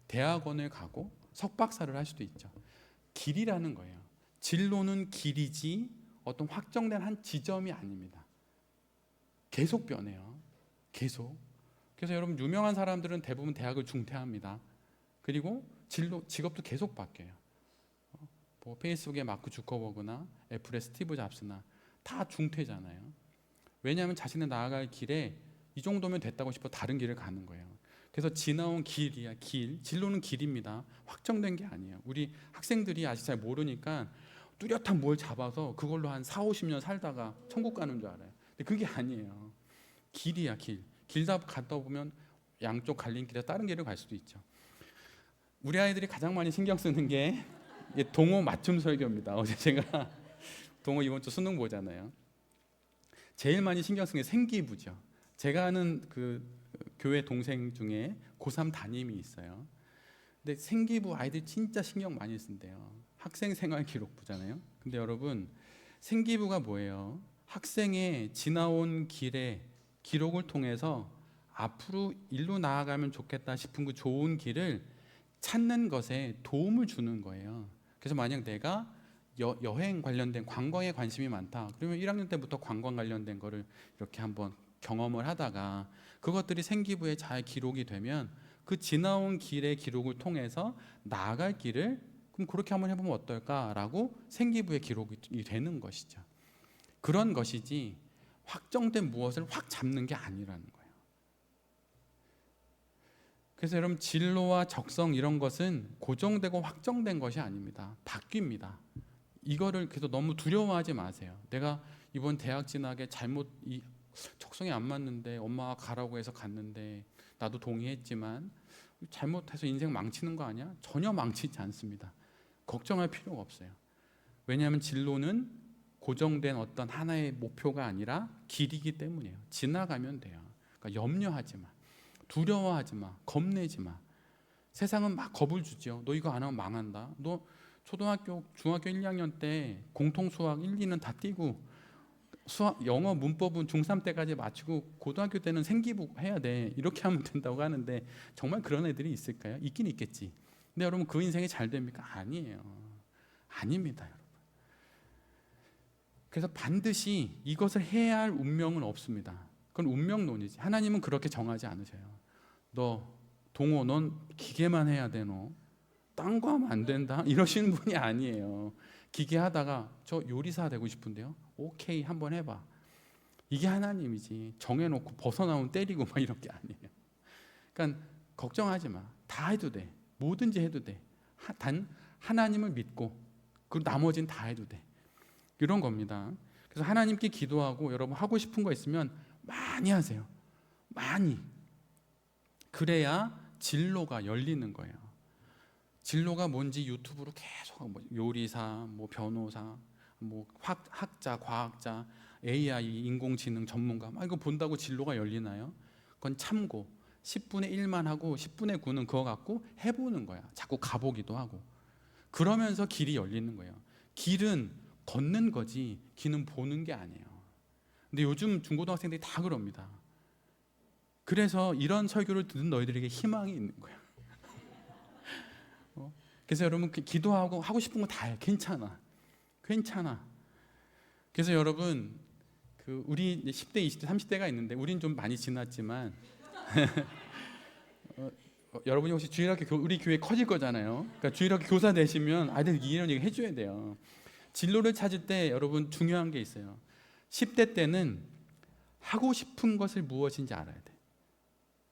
대학원을 가고 석박사를 할 수도 있죠. 길이라는 거예요. 진로는 길이지 어떤 확정된 한 지점이 아닙니다. 계속 변해요. 계속. 그래서 여러분 유명한 사람들은 대부분 대학을 중퇴합니다. 그리고 직업도 계속 바뀌어요. 페이스북의 마크 주커버그나 애플의 스티브 잡스나 다 중퇴잖아요. 왜냐하면 자신의 나아갈 길에 이 정도면 됐다고 싶어 다른 길을 가는 거예요. 그래서 지나온 길이야, 진로는 길입니다. 확정된 게 아니에요. 우리 학생들이 아직 잘 모르니까 뚜렷한 뭘 잡아서 그걸로 한 4, 50년 살다가 천국 가는 줄 알아요. 근데 그게 아니에요. 길이야, 길. 길다 갔다 보면 양쪽 갈림길에 다른 길을 갈 수도 있죠. 우리 아이들이 가장 많이 신경 쓰는 게 동호 맞춤 설교입니다. 어제 제가 동호 이번 주 수능 보잖아요. 제일 많이 신경 쓰는 게 생기부죠. 제가 아는 교회 동생 중에 고3 담임이 있어요. 근데 생기부 아이들 진짜 신경 많이 쓴대요. 학생 생활 기록부잖아요. 근데 여러분 생기부가 뭐예요? 학생의 지나온 길의 기록을 통해서 앞으로 일로 나아가면 좋겠다 싶은 그 좋은 길을 찾는 것에 도움을 주는 거예요. 그래서 만약 내가 여행 관련된 관광에 관심이 많다. 그러면 1학년 때부터 관광 관련된 거를 이렇게 한번 경험을 하다가 그것들이 생기부에 잘 기록이 되면 그 지나온 길의 기록을 통해서 나아갈 길을 그럼 그렇게 한번 해보면 어떨까라고 생기부에 기록이 되는 것이죠. 그런 것이지 확정된 무엇을 확 잡는 게 아니라는 거예요. 그래서 여러분 진로와 적성 이런 것은 고정되고 확정된 것이 아닙니다. 바뀝니다. 이거를 그래서 너무 두려워하지 마세요. 내가 이번 대학 진학에 적성이 안 맞는데 엄마가 가라고 해서 갔는데 나도 동의했지만 잘못해서 인생 망치는 거 아니야? 전혀 망치지 않습니다. 걱정할 필요가 없어요. 왜냐하면 진로는 고정된 어떤 하나의 목표가 아니라 길이기 때문이에요. 지나가면 돼요. 그러니까 염려하지 마. 두려워하지 마. 겁내지 마. 세상은 막 겁을 주죠. 너 이거 안 하면 망한다. 너 초등학교, 중학교 1, 2학년 때 공통 수학 1, 2는 다 띄고 영어 문법은 중3 때까지 마치고 고등학교 때는 생기부 해야 돼. 이렇게 하면 된다고 하는데 정말 그런 애들이 있을까요? 있긴 있겠지. 근데 여러분 그 인생이 잘 됩니까? 아니에요. 아닙니다, 여러분. 그래서 반드시 이것을 해야 할 운명은 없습니다. 그건 운명론이지. 하나님은 그렇게 정하지 않으셔요. 너 동호 넌 기계만 해야 돼 너. 딴 거 하면 안 된다. 이러시는 분이 아니에요. 기계 하다가 저 요리사 되고 싶은데요. 오케이 한번 해봐. 이게 하나님이지. 정해놓고 벗어나면 때리고 막 이런 게 아니에요. 그러니까 걱정하지 마. 다 해도 돼. 뭐든지 해도 돼. 단 하나님을 믿고 그리고 나머지는 다 해도 돼. 이런 겁니다. 그래서 하나님께 기도하고 여러분 하고 싶은 거 있으면 많이 하세요. 많이. 그래야 진로가 열리는 거예요. 진로가 뭔지 유튜브로 계속 뭐 요리사, 뭐 변호사, 뭐 학자, 과학자, AI, 인공지능 전문가 막 이거 본다고 진로가 열리나요? 그건 참고 10분의 1만 하고 10분의 9는 그거 갖고 해보는 거야. 자꾸 가보기도 하고. 그러면서 길이 열리는 거예요. 길은 걷는 거지 길은 보는 게 아니에요. 근데 요즘 중고등학생들이 다 그럽니다. 그래서 이런 설교를 듣는 너희들에게 희망이 있는 거야. 그래서 여러분 기도하고 하고 싶은 거 다 해. 괜찮아. 그래서 여러분 우리 10대, 20대, 30대가 있는데 우린 좀 많이 지났지만 여러분이 혹시 주일학교 우리 교회 커질 거잖아요. 그러니까 주일학교 교사 되시면 아이들 이런 얘기 해줘야 돼요. 진로를 찾을 때 여러분 중요한 게 있어요. 10대 때는 하고 싶은 것을 무엇인지 알아야 돼.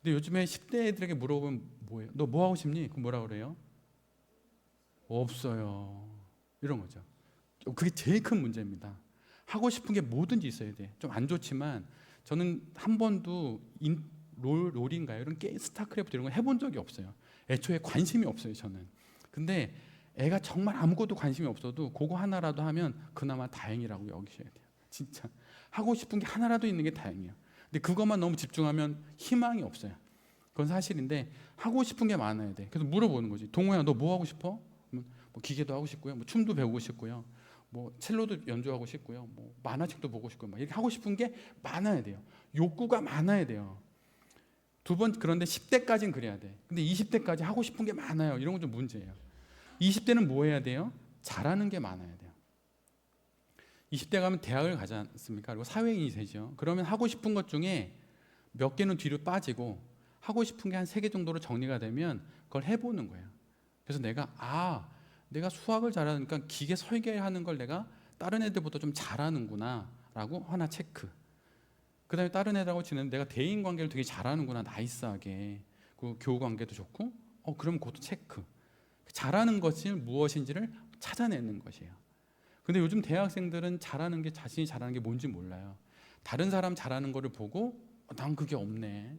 근데 요즘에 10대 애들에게 물어보면 뭐예요? 너 뭐 하고 싶니? 그럼 뭐라 그래요? 없어요. 이런 거죠. 그게 제일 큰 문제입니다. 하고 싶은 게 뭐든지 있어야 돼. 좀 안 좋지만 저는 한 번도 롤인가요? 이런 게임, 스타크래프트 이런 거 해본 적이 없어요. 애초에 관심이 없어요, 저는. 근데 애가 정말 아무것도 관심이 없어도 그거 하나라도 하면 그나마 다행이라고 여기셔야 돼요. 진짜 하고 싶은 게 하나라도 있는 게 다행이에요. 근데 그것만 너무 집중하면 희망이 없어요. 그건 사실인데 하고 싶은 게 많아야 돼. 그래서 물어보는 거지. 동호야, 너 뭐 하고 싶어? 뭐 기계도 하고 싶고요. 뭐 춤도 배우고 싶고요. 뭐 첼로도 연주하고 싶고요. 뭐 만화책도 보고 싶고요. 막 이렇게 하고 싶은 게 많아야 돼요. 욕구가 많아야 돼요. 두 번 그런데 10대까지는 그래야 돼. 근데 20대까지 하고 싶은 게 많아요. 이런 건 좀 문제예요. 20대는 뭐 해야 돼요? 잘하는 게 많아야 돼요. 20대 가면 대학을 가지 않습니까? 그리고 사회인이 되죠. 그러면 하고 싶은 것 중에 몇 개는 뒤로 빠지고 하고 싶은 게 한 3개 정도로 정리가 되면 그걸 해보는 거예요. 그래서 내가 수학을 잘하니까 기계 설계하는 걸 내가 다른 애들보다 좀 잘하는구나 라고 하나 체크. 그 다음에 다른 애들하고 지내는데 내가 대인관계를 되게 잘하는구나, 나이스하게. 그 교우관계도 좋고 그럼 그것도 체크. 잘하는 것이 무엇인지를 찾아내는 것이에요. 근데 요즘 대학생들은 잘하는 게, 자신이 잘하는 게 뭔지 몰라요. 다른 사람 잘하는 거를 보고 난 그게 없네.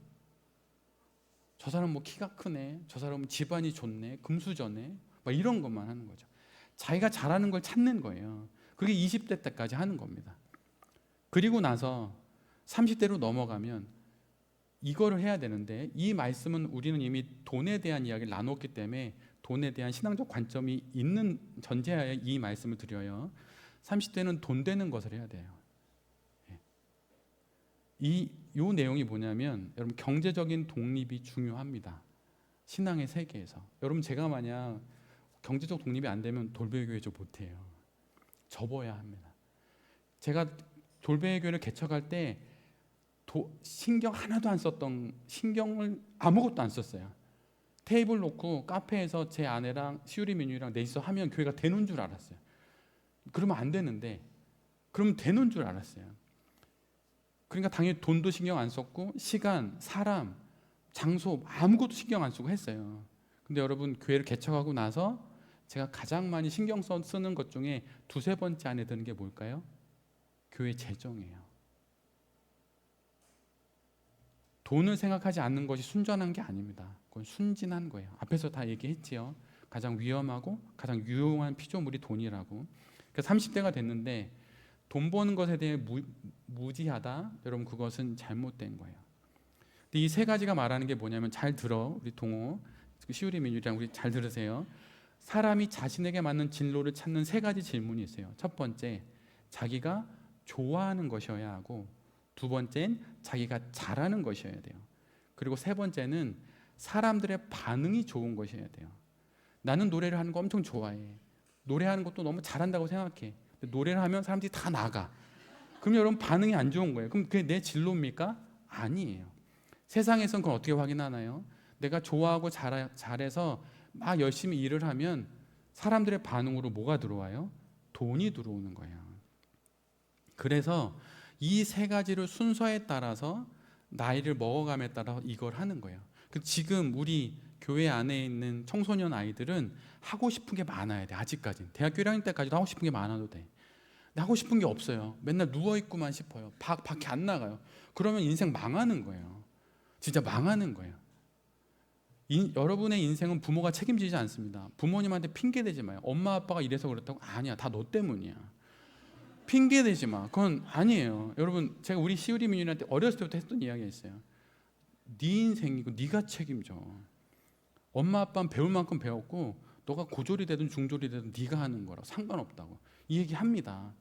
저 사람 뭐 키가 크네. 저 사람은 집안이 좋네. 금수저네. 막 이런 것만 하는 거죠. 자기가 잘하는 걸 찾는 거예요. 그게 20대 때까지 하는 겁니다. 그리고 나서 30대로 넘어가면 이거를 해야 되는데, 이 말씀은 우리는 이미 돈에 대한 이야기를 나눴기 때문에 돈에 대한 신앙적 관점이 있는 전제하에 이 말씀을 드려요. 30대는 돈 되는 것을 해야 돼요. 요 내용이 뭐냐면, 여러분 경제적인 독립이 중요합니다. 신앙의 세계에서. 여러분 제가 만약 경제적 독립이 안 되면 돌베개교회 저 못해요. 접어야 합니다. 제가 돌베개교회를 개척할 때 신경 하나도 안 썼던, 신경을 아무것도 안 썼어요. 테이블 놓고 카페에서 제 아내랑 시우리 민유랑 넷이서 하면 교회가 되는 줄 알았어요. 그러면 안 되는데 그러면 되는 줄 알았어요. 그러니까 당연히 돈도 신경 안 썼고 시간, 사람, 장소 아무것도 신경 안 쓰고 했어요. 근데 여러분 교회를 개척하고 나서 제가 가장 많이 신경 쓰는 것 중에 2-3번째 안에 드는 게 뭘까요? 교회 재정이에요. 돈을 생각하지 않는 것이 순전한 게 아닙니다. 그건 순진한 거예요. 앞에서 다 얘기했지요. 가장 위험하고 가장 유용한 피조물이 돈이라고. 그러니까 30대가 됐는데 돈 버는 것에 대해 무지하다. 여러분 그것은 잘못된 거예요. 근데 이 3가지가 말하는 게 뭐냐면, 잘 들어 우리 동호, 시우리 민유랑 우리 잘 들으세요. 사람이 자신에게 맞는 진로를 찾는 3가지 질문이 있어요. 첫 번째, 자기가 좋아하는 것이어야 하고, 2번째는 자기가 잘하는 것이어야 돼요. 그리고 3번째는 사람들의 반응이 좋은 것이어야 돼요. 나는 노래를 하는 거 엄청 좋아해. 노래하는 것도 너무 잘한다고 생각해. 근데 노래를 하면 사람들이 다 나가. 그럼 여러분 반응이 안 좋은 거예요. 그럼 그게 내 진로입니까? 아니에요. 세상에선 그걸 어떻게 확인하나요? 내가 좋아하고 잘해서 막 열심히 일을 하면 사람들의 반응으로 뭐가 들어와요? 돈이 들어오는 거예요. 그래서 이 세 가지를 순서에 따라서 나이를 먹어감에 따라 이걸 하는 거예요. 지금 우리 교회 안에 있는 청소년 아이들은 하고 싶은 게 많아야 돼. 아직까지는 대학교 1학년 때까지도 하고 싶은 게 많아도 돼. 근데 하고 싶은 게 없어요. 맨날 누워있고만 싶어요. 밖에 안 나가요. 그러면 인생 망하는 거예요. 진짜 망하는 거예요. 여러분의 인생은 부모가 책임지지 않습니다. 부모님한테 핑계 대지 마요. 엄마 아빠가 이래서 그렇다고. 아니야, 다 너 때문이야. 핑계 대지 마. 그건 아니에요. 여러분, 제가 우리 시우리 민윤한테 어렸을 때부터 했던 이야기가 있어요. 네 인생이고 네가 책임져. 엄마 아빠는 배울 만큼 배웠고 너가 고졸이 되든 중졸이 되든 네가 하는 거라고. 상관없다고 이 얘기 합니다.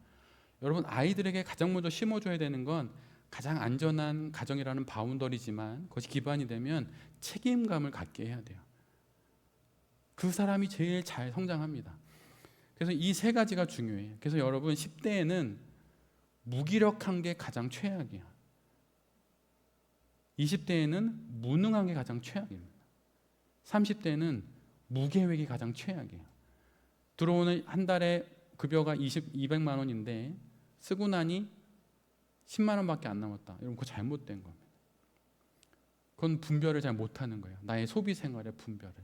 여러분, 아이들에게 가장 먼저 심어줘야 되는 건 가장 안전한 가정이라는 바운더리지만 그것이 기반이 되면 책임감을 갖게 해야 돼요. 그 사람이 제일 잘 성장합니다. 그래서 이 세 가지가 중요해요. 그래서 여러분, 10대에는 무기력한 게 가장 최악이야. 20대에는 무능한 게 가장 최악입니다. 30대에는 무계획이 가장 최악이에요. 들어오는 한 달에 급여가 200만 원인데 쓰고 나니 10만 원밖에 안 남았다. 여러분, 그거 잘못된 겁니다. 그건 분별을 잘 못하는 거예요. 나의 소비 생활의 분별을.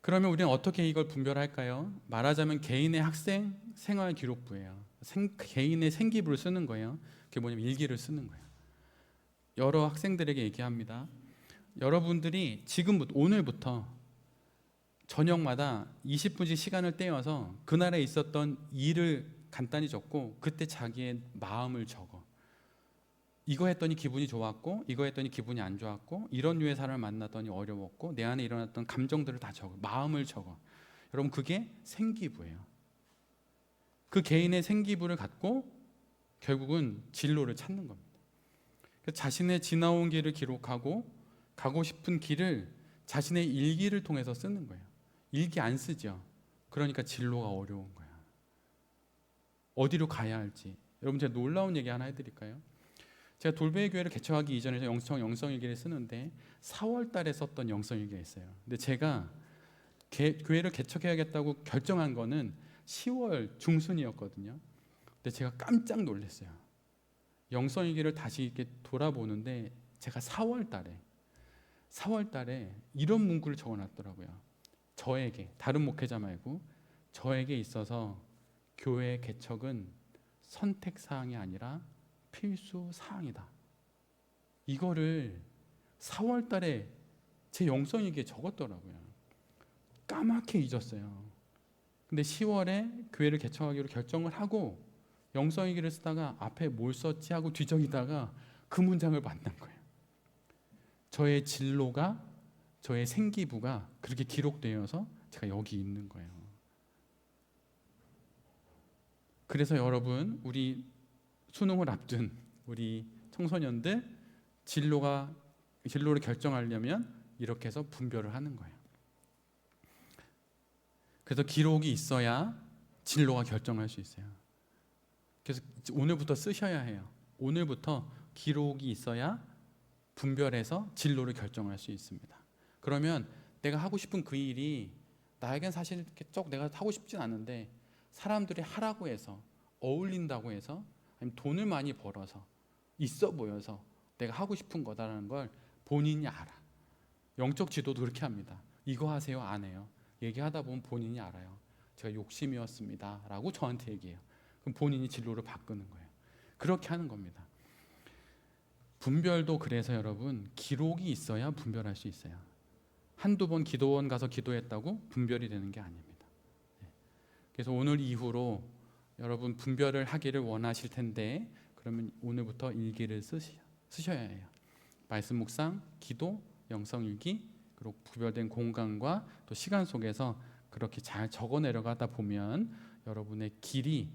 그러면 우리는 어떻게 이걸 분별할까요? 말하자면 개인의 학생 생활 기록부예요. 개인의 생기부를 쓰는 거예요. 그게 뭐냐면 일기를 쓰는 거예요. 여러 학생들에게 얘기합니다. 여러분들이 지금부터, 오늘부터 저녁마다 20분씩 시간을 떼어서 그날에 있었던 일을 간단히 적고 그때 자기의 마음을 적어. 이거 했더니 기분이 좋았고, 이거 했더니 기분이 안 좋았고, 이런 류의 사람을 만났더니 어려웠고, 내 안에 일어났던 감정들을 다 적어. 마음을 적어. 여러분, 그게 생기부예요. 그 개인의 생기부를 갖고 결국은 진로를 찾는 겁니다. 자신의 지나온 길을 기록하고 가고 싶은 길을 자신의 일기를 통해서 쓰는 거예요. 일기 안 쓰죠. 그러니까 진로가 어려운 거야. 어디로 가야 할지. 여러분, 제가 놀라운 얘기 하나 해드릴까요? 제가 돌베이 교회를 개척하기 이전에 영성일기를 쓰는데 4월 달에 썼던 영성일기가 있어요. 근데 제가 교회를 개척해야겠다고 결정한 거는 10월 중순이었거든요. 근데 제가 깜짝 놀랐어요. 영성일기를 다시 이렇게 돌아보는데 제가 4월 달에 이런 문구를 적어놨더라고요. 저에게, 다른 목회자 말고 저에게 있어서 교회 개척은 선택사항이 아니라 필수 사항이다. 이거를 4월 달에 제 영성일기에 적었더라고요. 까맣게 잊었어요. 근데 10월에 교회를 개척하기로 결정을 하고 영성일기를 쓰다가 앞에 뭘 썼지 하고 뒤적이다가 그 문장을 만난 거예요. 저의 진로가, 저의 생기부가 그렇게 기록되어서 제가 여기 있는 거예요. 그래서 여러분, 우리 수능을 앞둔 우리 청소년들 진로를 결정하려면 이렇게 해서 분별을 하는 거예요. 그래서 기록이 있어야 진로가 결정할 수 있어요. 그래서 오늘부터 쓰셔야 해요. 오늘부터 기록이 있어야 분별해서 진로를 결정할 수 있습니다. 그러면 내가 하고 싶은 그 일이 나에겐 사실 이렇게 내가 하고 싶진 않은데 사람들이 하라고 해서, 어울린다고 해서, 아니면 돈을 많이 벌어서, 있어 보여서 내가 하고 싶은 거다라는 걸 본인이 알아. 영적 지도도 그렇게 합니다. 이거 하세요, 안 해요? 얘기하다 보면 본인이 알아요. 제가 욕심이었습니다 라고 저한테 얘기해요. 그럼 본인이 진로를 바꾸는 거예요. 그렇게 하는 겁니다. 분별도 그래서 여러분, 기록이 있어야 분별할 수 있어요. 한두 번 기도원 가서 기도했다고 분별이 되는 게 아닙니다. 그래서 오늘 이후로 여러분 분별을 하기를 원하실 텐데, 그러면 오늘부터 일기를 쓰셔야 해요. 말씀 묵상, 기도, 영성일기, 그리고 구별된 공간과 또 시간 속에서 그렇게 잘 적어 내려가다 보면 여러분의 길이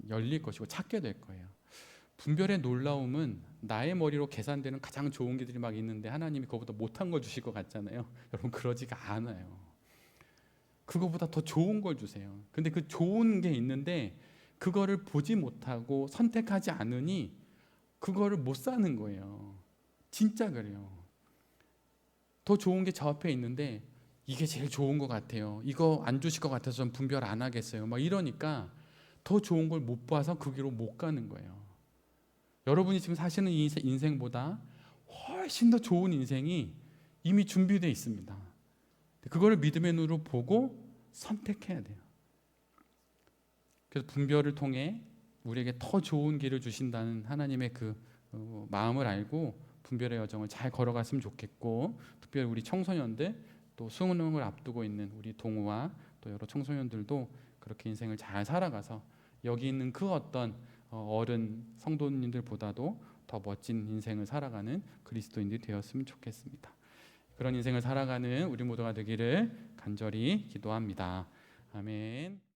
열릴 것이고 찾게 될 거예요. 분별의 놀라움은 나의 머리로 계산되는 가장 좋은 길들이 막 있는데 하나님이 그거보다 못한 걸 주실 것 같잖아요. 여러분, 그러지가 않아요. 그거보다 더 좋은 걸 주세요. 근데 그 좋은 게 있는데 그거를 보지 못하고 선택하지 않으니 그거를 못 사는 거예요. 진짜 그래요. 더 좋은 게 저 앞에 있는데 이게 제일 좋은 것 같아요. 이거 안 주실 것 같아서 전 분별 안 하겠어요. 막 이러니까 더 좋은 걸 못 봐서 그 길로 못 가는 거예요. 여러분이 지금 사시는 이 인생보다 훨씬 더 좋은 인생이 이미 준비되어 있습니다. 그거를 믿음의 눈으로 보고 선택해야 돼요. 그래서 분별을 통해 우리에게 더 좋은 길을 주신다는 하나님의 그 마음을 알고 분별의 여정을 잘 걸어갔으면 좋겠고, 특별히 우리 청소년들, 또 수능을 앞두고 있는 우리 동우와 또 여러 청소년들도 그렇게 인생을 잘 살아가서 여기 있는 그 어떤 어른 성도님들보다도 더 멋진 인생을 살아가는 그리스도인들이 되었으면 좋겠습니다. 그런 인생을 살아가는 우리 모두가 되기를 간절히 기도합니다. 아멘.